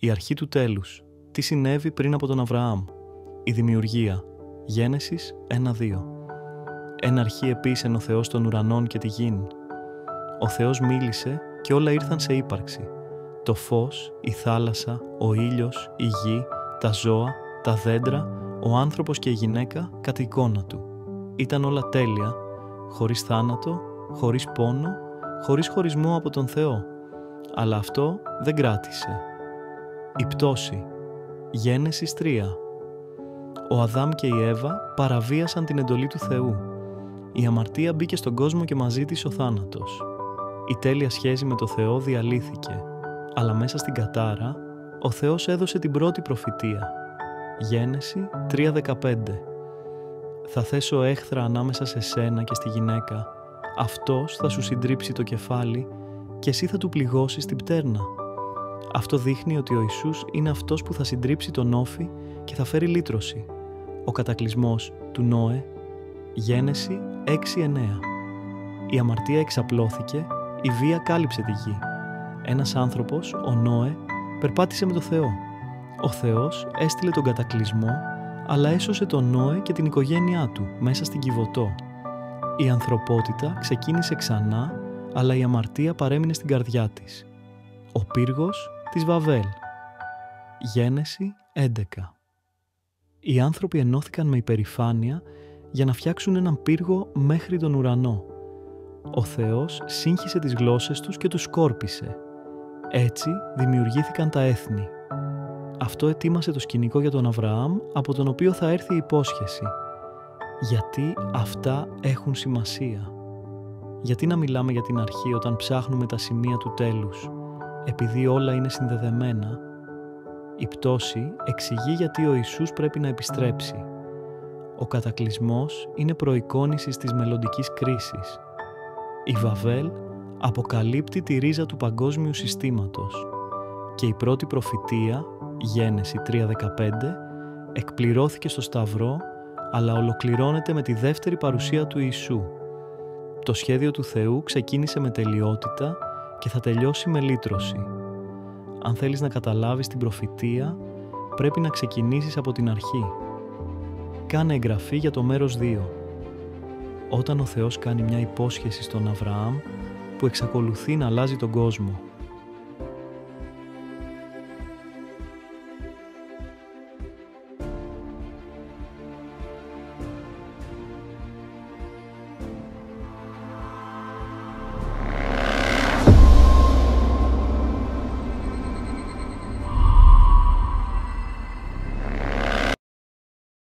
Η αρχή του τέλους. Τι συνέβη πριν από τον Αβραάμ. Η δημιουργία. Γένεσης 1-2. Εν αρχή επίησεν ο Θεός των ουρανών και τη γην. Ο Θεός μίλησε και όλα ήρθαν σε ύπαρξη. Το φως, η θάλασσα, ο ήλιος, η γη, τα ζώα, τα δέντρα, ο άνθρωπος και η γυναίκα κατ' εικόνα του. Ήταν όλα τέλεια, χωρίς θάνατο, χωρίς πόνο, χωρίς χωρισμό από τον Θεό. Αλλά αυτό δεν κράτησε. Η πτώση. Γένεσης 3. Ο Αδάμ και η Εύα παραβίασαν την εντολή του Θεού. Η αμαρτία μπήκε στον κόσμο και μαζί της ο θάνατος. Η τέλεια σχέση με το Θεό διαλύθηκε, αλλά μέσα στην κατάρα ο Θεός έδωσε την πρώτη προφητεία. Γένεση 3:15. Θα θέσω έχθρα ανάμεσα σε σένα και στη γυναίκα. Αυτός θα σου συντρίψει το κεφάλι και εσύ θα του πληγώσεις την πτέρνα. Αυτό δείχνει ότι ο Ιησούς είναι αυτός που θα συντρίψει τον όφη και θα φέρει λύτρωση. Ο κατακλυσμός του Νόε. Γένεση 6:9. Η αμαρτία εξαπλώθηκε, η βία κάλυψε τη γη. Ένας άνθρωπος, ο Νόε, περπάτησε με το Θεό. Ο Θεός έστειλε τον κατακλυσμό, αλλά έσωσε τον Νόε και την οικογένειά του μέσα στην Κιβωτό. Η ανθρωπότητα ξεκίνησε ξανά, αλλά η αμαρτία παρέμεινε στην καρδιά της. Ο πύργος της Βαβέλ. Γένεση 11. Οι άνθρωποι ενώθηκαν με υπερηφάνεια για να φτιάξουν έναν πύργο μέχρι τον ουρανό. Ο Θεός σύγχυσε τις γλώσσες τους και τους σκόρπισε. Έτσι δημιουργήθηκαν τα έθνη. Αυτό ετοίμασε το σκηνικό για τον Αβραάμ, από τον οποίο θα έρθει η υπόσχεση. Γιατί αυτά έχουν σημασία. Γιατί να μιλάμε για την αρχή όταν ψάχνουμε τα σημεία του τέλους, επειδή όλα είναι συνδεδεμένα. Η πτώση εξηγεί γιατί ο Ιησούς πρέπει να επιστρέψει. Ο κατακλυσμός είναι προεικόνηση της μελλοντικής κρίσης. Η Βαβέλ αποκαλύπτει τη ρίζα του παγκόσμιου συστήματος. Και η πρώτη προφητεία, Γένεση 3:15, εκπληρώθηκε στο Σταυρό, αλλά ολοκληρώνεται με τη δεύτερη παρουσία του Ιησού. Το σχέδιο του Θεού ξεκίνησε με τελειότητα και θα τελειώσει με λύτρωση. Αν θέλεις να καταλάβεις την προφητεία, πρέπει να ξεκινήσεις από την αρχή. Κάνε εγγραφή για το μέρος 2. Όταν ο Θεός κάνει μια υπόσχεση στον Αβραάμ που εξακολουθεί να αλλάζει τον κόσμο.